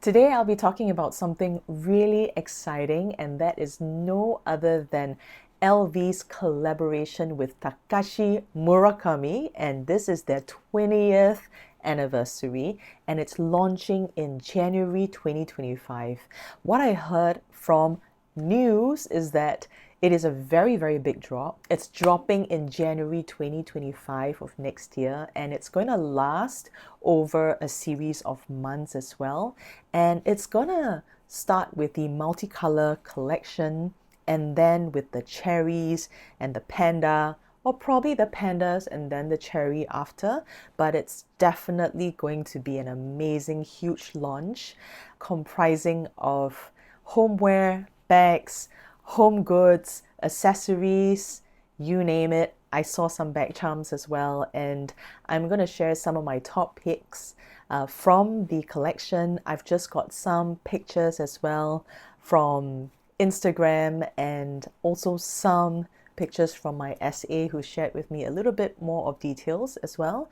Today I'll be talking about something really exciting, and that is no other than LV's collaboration with Takashi Murakami, and this is their 20th anniversary, and it's launching in January 2025. What I heard from news is that it is a very, very big drop. It's dropping in January 2025 of next year, and it's going to last over a series of months as well. And it's going to start with the multicolor collection, and then with the cherries and the panda, or probably the pandas and then the cherry after. But it's definitely going to be an amazing, huge launch comprising of homeware, bags, home goods, accessories, you name it. I saw some bag charms as well, and I'm going to share some of my top picks from the collection. I've just got some pictures as well from Instagram, and also some pictures from my SA who shared with me a little bit more of details as well.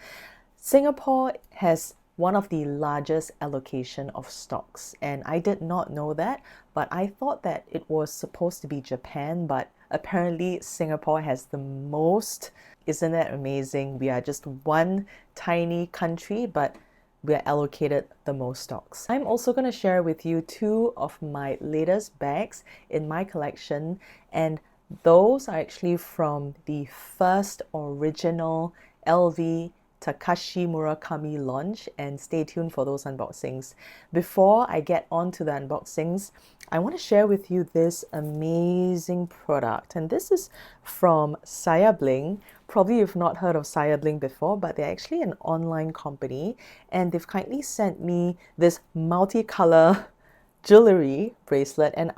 Singapore has one of the largest allocation of stocks, and I did not know that, but I thought that it was supposed to be Japan, but apparently Singapore has the most. Isn't that amazing? We are just one tiny country, but we are allocated the most stocks. I'm also going to share with you two of my latest bags in my collection, and those are actually from the first original LV Takashi Murakami launch, and stay tuned for those unboxings. Before I get on to the unboxings, I want to share with you this amazing product, and this is from Sayabling. Probably you've not heard of Sayabling before, but they're actually an online company, and they've kindly sent me this multicolor jewelry bracelet. And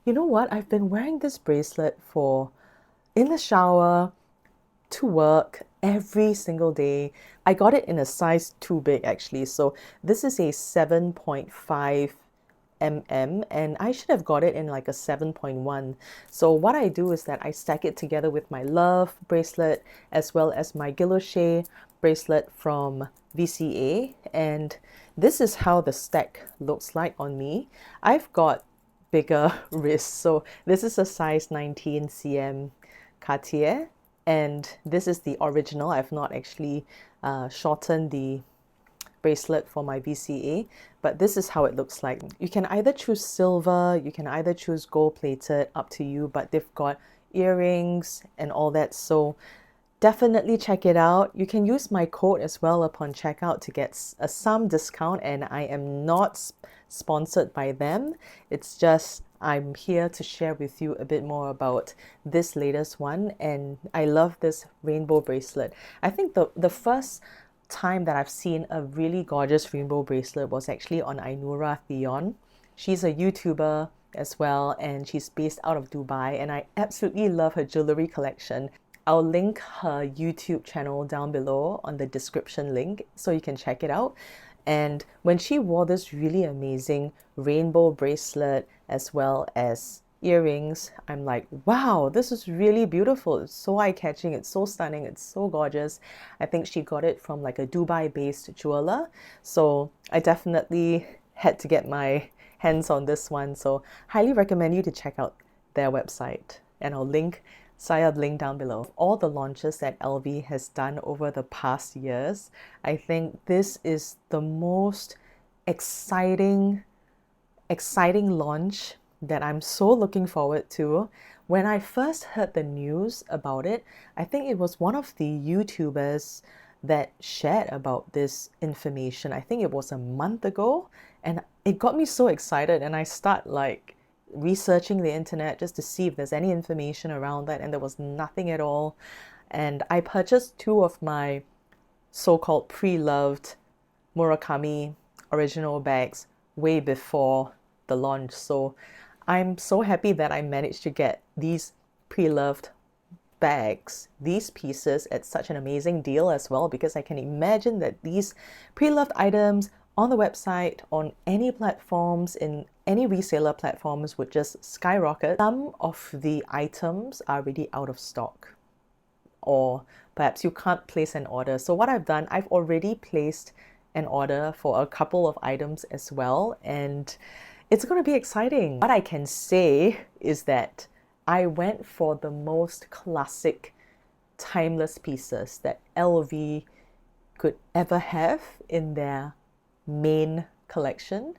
you know what, I've been wearing this bracelet for in the shower, to work, every single day. I got it in a size too big actually. So this is a 7.5 mm, and I should have got it in like a 7.1. So what I do is that I stack it together with my Love bracelet as well as my Guilloche bracelet from VCA, and this is how the stack looks like on me. I've got bigger wrists, so this is a size 19 cm Cartier, and this is the original. I've not actually shortened the bracelet for my VCA, but this is how it looks like. You can either choose silver, you can either choose gold plated, up to you, but they've got earrings and all that, so definitely check it out. You can use my code as well upon checkout to get some discount, and I am not sponsored by them. It's just I'm here to share with you a bit more about this latest one, and I love this rainbow bracelet. I think the first time that I've seen a really gorgeous rainbow bracelet was actually on Ainura Theone. She's a YouTuber as well, and she's based out of Dubai, and I absolutely love her jewelry collection. I'll link her YouTube channel down below on the description link so you can check it out. And when she wore this really amazing rainbow bracelet as well as earrings, I'm like, wow, this is really beautiful. It's so eye-catching, it's so stunning, it's so gorgeous. I think she got it from like a Dubai-based jeweler. So I definitely had to get my hands on this one. So highly recommend you to check out their website, and I'll link Sayabling down below. All the launches that LV has done over the past years, I think this is the most exciting launch that I'm so looking forward to. When I first heard the news about it, I think it was one of the YouTubers that shared about this information. I think it was a month ago, and it got me so excited, and I start like researching the internet just to see if there's any information around that, and there was nothing at all. And I purchased two of my so-called pre-loved Murakami original bags way before the launch, so I'm so happy that I managed to get these pre-loved bags, these pieces, at such an amazing deal as well, because I can imagine that these pre-loved items on the website, on any platforms, in any reseller platforms, would just skyrocket. Some of the items are already out of stock, or perhaps you can't place an order. So what I've done, I've already placed an order for a couple of items as well, and it's going to be exciting. What I can say is that I went for the most classic, timeless pieces that LV could ever have in their main collection.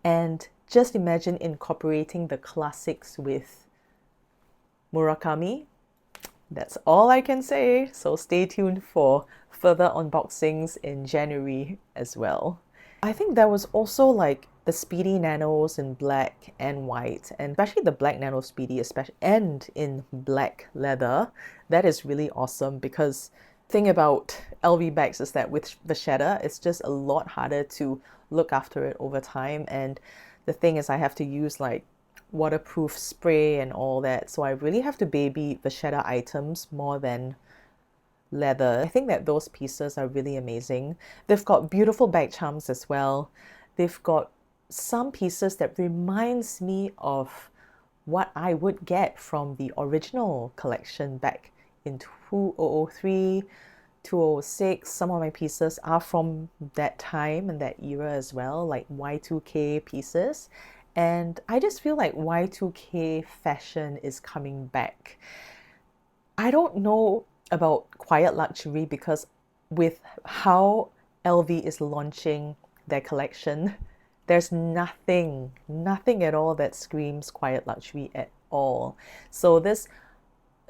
And just imagine incorporating the classics with Murakami. That's all I can say. So stay tuned for further unboxings in January as well. I think there was also like the Speedy Nanos in black and white, and especially the black Nano Speedy, especially and in black leather. That is really awesome, because the thing about LV bags is that with the shatter, it's just a lot harder to look after it over time. And the thing is, I have to use like waterproof spray and all that, so I really have to baby the shatter items more than leather. I think that those pieces are really amazing. They've got beautiful bag charms as well. They've got some pieces that reminds me of what I would get from the original collection back in 2003, 2006. Some of my pieces are from that time and that era as well, like Y2K pieces. And I just feel like Y2K fashion is coming back. I don't know about quiet luxury, because with how LV is launching their collection, there's nothing at all that screams quiet luxury at all. So this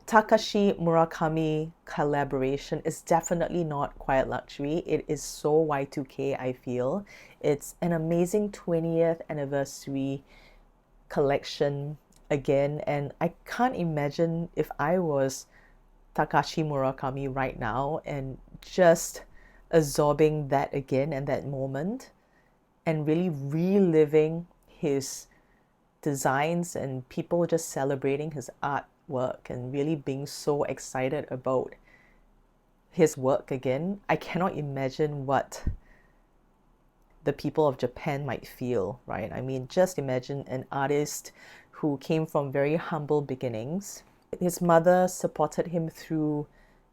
Takashi Murakami collaboration is definitely not quiet luxury. It is so Y2K, I feel. It's an amazing 20th anniversary collection again, and I can't imagine if I was Takashi Murakami right now and just absorbing that again and that moment and really reliving his designs and people just celebrating his artwork and really being so excited about his work again. I cannot imagine what the people of Japan might feel, right? I mean, just imagine an artist who came from very humble beginnings. His mother supported him through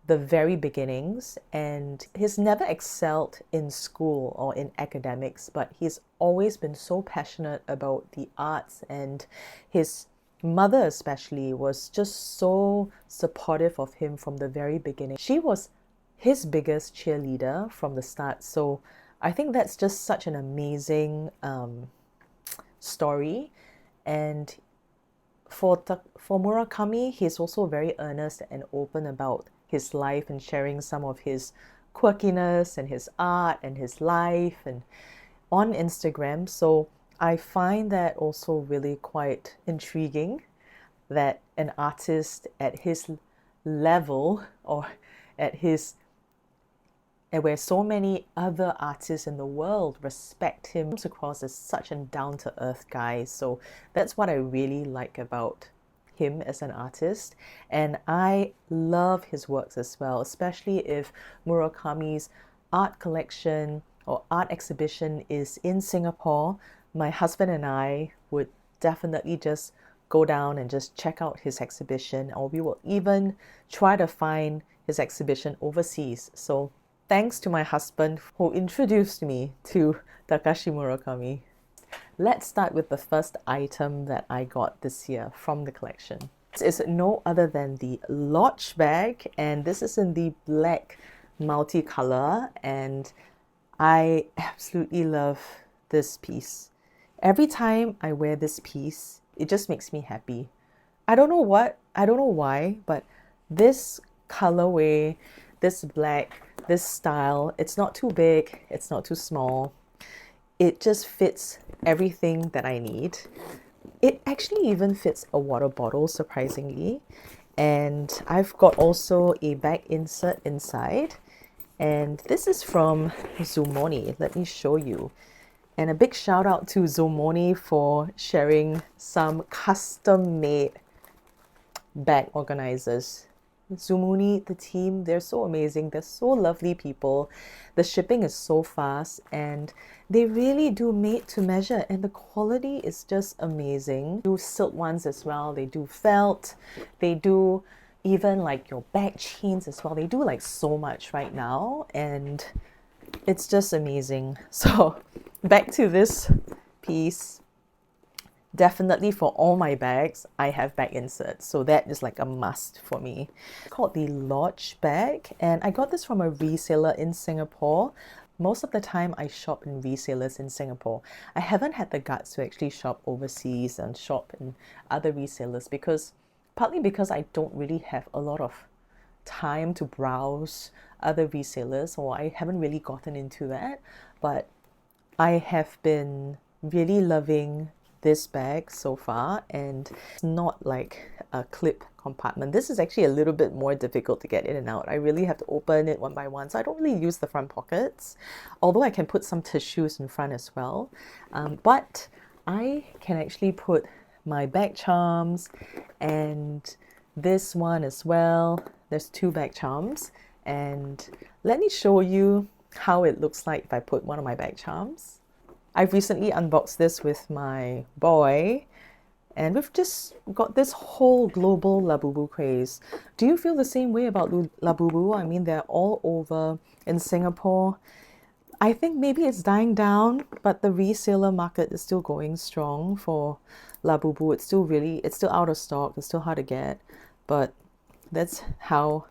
the very beginnings, and he's never excelled in school or in academics, but he's always been so passionate about the arts, and his mother especially was just so supportive of him from the very beginning. She was his biggest cheerleader from the start. So I think that's just such an amazing story. And for Murakami, he's also very earnest and open about his life and sharing some of his quirkiness and his art and his life and on Instagram. So I find that also really quite intriguing, that an artist at his level, or at his, and where so many other artists in the world respect him, comes across as such a down-to-earth guy. So that's what I really like about him as an artist. And I love his works as well, especially if Murakami's art collection or art exhibition is in Singapore. My husband and I would definitely just go down and just check out his exhibition, or we will even try to find his exhibition overseas. So thanks to my husband who introduced me to Takashi Murakami. Let's start with the first item that I got this year from the collection. This is no other than the Lodge bag, and this is in the black multicolor, and I absolutely love this piece. Every time I wear this piece, it just makes me happy. I don't know why, but this colorway, this black, this style, it's not too big, it's not too small. It just fits everything that I need. It actually even fits a water bottle, surprisingly. And I've got also a bag insert inside. And this is from Zumoni. Let me show you. And a big shout out to Zumoni for sharing some custom-made bag organizers. Zumoni, the team, they're so amazing. They're so lovely people. The shipping is so fast, and they really do made to measure, and the quality is just amazing. They do silk ones as well. They do felt. They do even like your bag chains as well. They do like so much right now, and it's just amazing. So back to this piece. Definitely for all my bags, I have bag inserts. So that is like a must for me. It's called the Lodge bag, and I got this from a reseller in Singapore. Most of the time I shop in resellers in Singapore. I haven't had the guts to actually shop overseas and shop in other resellers partly because I don't really have a lot of time to browse other resellers, or I haven't really gotten into that. But I have been really loving this bag so far, and it's not like a clip compartment. This is actually a little bit more difficult to get in and out. I really have to open it one by one, so I don't really use the front pockets, although I can put some tissues in front as well. But I can actually put my bag charms and this one as well. There's two bag charms, and let me show you how it looks like if I put one of my bag charms. I've recently unboxed this with my boy, and we've just got this whole global Labubu craze. Do you feel the same way about Labubu? I mean, they're all over in Singapore. I think maybe it's dying down, but the reseller market is still going strong for Labubu. It's still out of stock. It's still hard to get, but that's how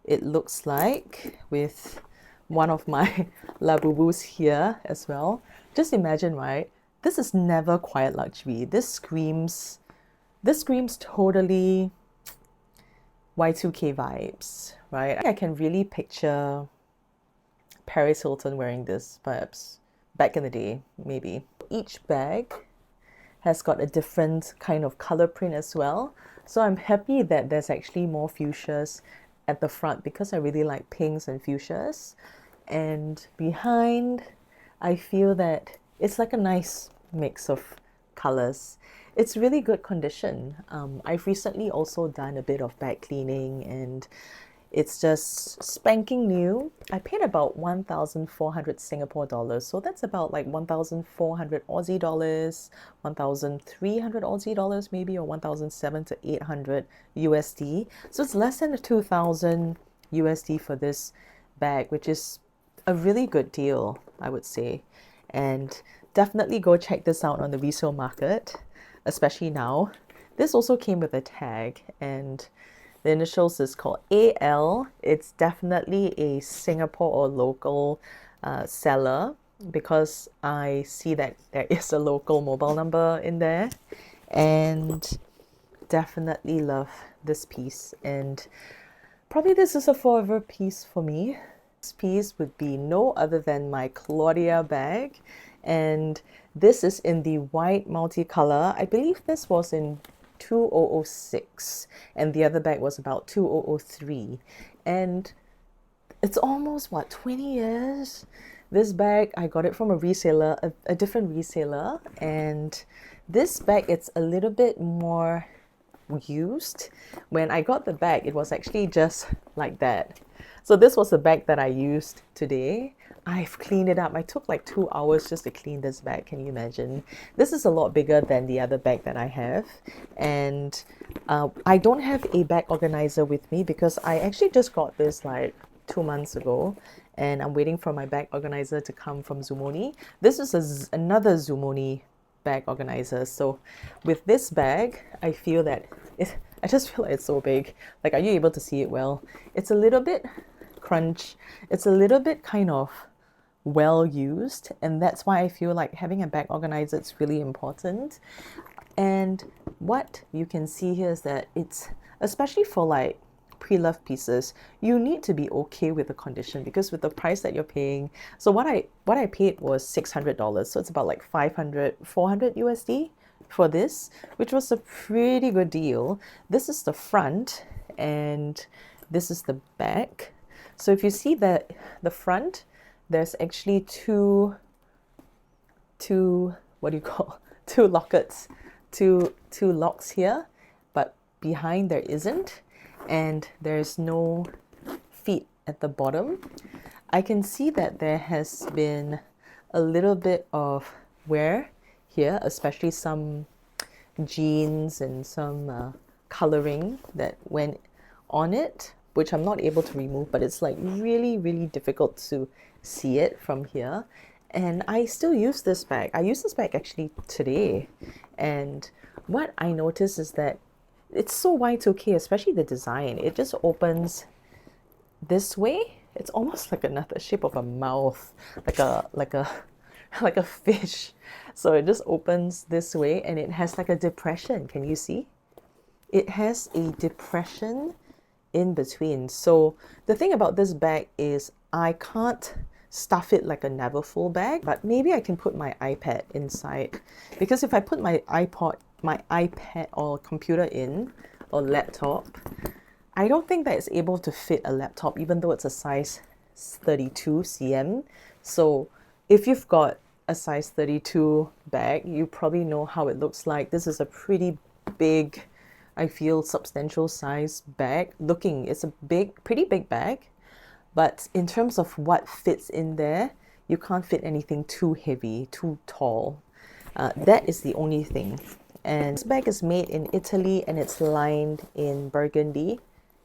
it looks like with one of my Labubus here as well. Just imagine, right? This is never quiet luxury. This screams totally Y2K vibes, right? I can really picture Paris Hilton wearing this, perhaps back in the day, maybe. Each bag has got a different kind of color print as well. So I'm happy that there's actually more fuchsias at the front because I really like pinks and fuchsias. And behind, I feel that it's like a nice mix of colors. It's really good condition. I've recently also done a bit of bag cleaning, and it's just spanking new. I paid about 1,400 Singapore dollars, so that's about like 1,400 Aussie dollars, 1,300 Aussie dollars maybe, or 1,700 to 800 USD. So it's less than 2,000 USD for this bag, which is a really good deal, I would say. And definitely go check this out on the resale market, especially now. This also came with a tag, and the initials is called AL. It's definitely a Singapore or local seller, because I see that there is a local mobile number in there. And definitely love this piece, and probably this is a forever piece for me. This piece would be no other than my Claudia bag, and this is in the white multicolor. I believe this was in 2006, and the other bag was about 2003, and it's almost, what, 20 years? This bag, I got it from a reseller, a different reseller, and this bag, it's a little bit more used. When I got the bag, it was actually just like that. So this was the bag that I used today. I've cleaned it up. I took like 2 hours just to clean this bag. Can you imagine? This is a lot bigger than the other bag that I have. And I don't have a bag organizer with me because I actually just got this like 2 months ago. And I'm waiting for my bag organizer to come from Zumoni. This is another Zumoni bag organizer. So with this bag, I feel that I just feel like it's so big. Like, are you able to see it well? It's a little bit crunch. It's a little bit kind of well used, and that's why I feel like having a bag organizer is really important. And what you can see here is that it's, especially for like pre-loved pieces, you need to be okay with the condition, because with the price that you're paying, so what I paid was $600, so it's about like 400 USD for this, which was a pretty good deal. This is the front and this is the back. So if you see that the front, there's actually two what do you call, two lockets, two locks here, but behind there isn't, and there's no feet at the bottom. I can see that there has been a little bit of wear here, especially some jeans and some coloring that went on it. which I'm not able to remove, but it's like really, really difficult to see it from here. And I still use this bag. I used this bag actually today. And what I noticed is that it's so Y2K, especially the design. It just opens this way. It's almost like another shape of a mouth, like a fish. So it just opens this way and it has like a depression. Can you see? It has a depression in between. So the thing about this bag is I can't stuff it like a never full bag, but maybe I can put my iPad inside, because if I put my iPad or computer in, or laptop, I don't think that it's able to fit a laptop, even though it's a size 32 cm. So if you've got a size 32 bag, you probably know how it looks like. This is a pretty big, I feel, substantial size bag. It's a pretty big bag, but in terms of what fits in there, you can't fit anything too heavy, too tall. That is the only thing. And this bag is made in Italy and it's lined in burgundy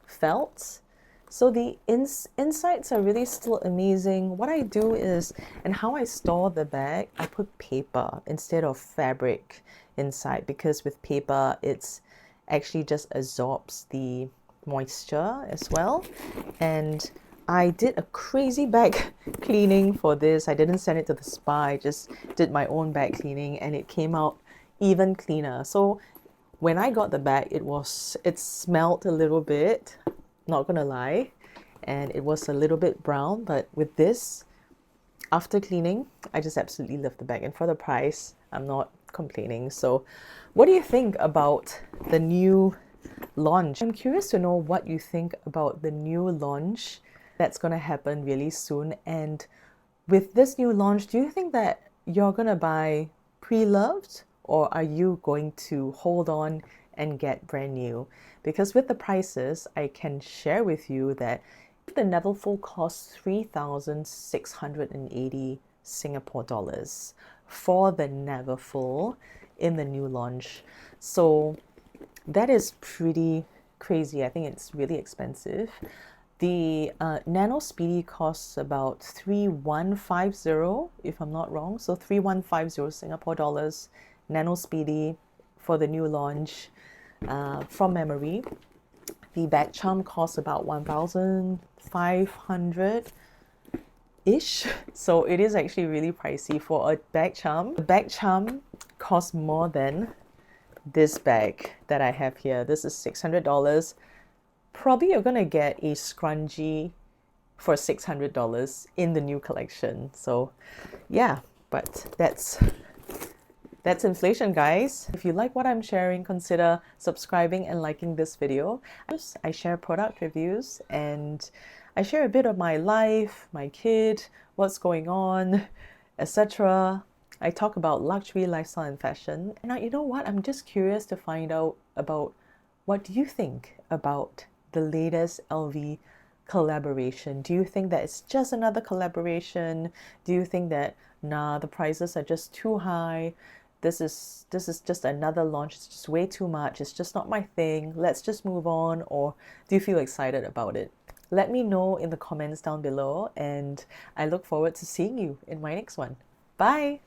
felt. So the insides are really still amazing. What I do is, and how I store the bag, I put paper instead of fabric inside, because with paper it's actually just absorbs the moisture as well. And I did a crazy bag cleaning for this. I didn't send it to the spa. I just did my own bag cleaning and it came out even cleaner. So when I got the bag, it smelled a little bit, not gonna lie, and it was a little bit brown, but with this, after cleaning, I just absolutely love the bag, and for the price, I'm not complaining. So what do you think about the new launch? I'm curious to know what you think about the new launch that's gonna happen really soon. And with this new launch, do you think that you're gonna buy pre-loved, or are you going to hold on and get brand new? Because with the prices, I can share with you that the Neverfull costs 3,680 Singapore dollars for the Neverfull in the new launch. So that is pretty crazy. I think it's really expensive. The Nano Speedy costs about 3,150, if I'm not wrong. So 3,150 Singapore dollars, Nano Speedy for the new launch, from memory. The bag charm costs about 1,500-ish. So it is actually really pricey for a bag charm. The bag charm costs more than this bag that I have here. This is $600. Probably you're gonna get a scrunchie for $600 in the new collection. So yeah, but that's inflation, guys. If you like what I'm sharing, consider subscribing and liking this video. I share product reviews and I share a bit of my life, my kid, what's going on, etc. I talk about luxury, lifestyle, and fashion. And you know what? I'm just curious to find out about what do you think about the latest LV collaboration. Do you think that it's just another collaboration? Do you think that, nah, the prices are just too high? This is just another launch. It's just way too much. It's just not my thing. Let's just move on. Or do you feel excited about it? Let me know in the comments down below, and I look forward to seeing you in my next one. Bye!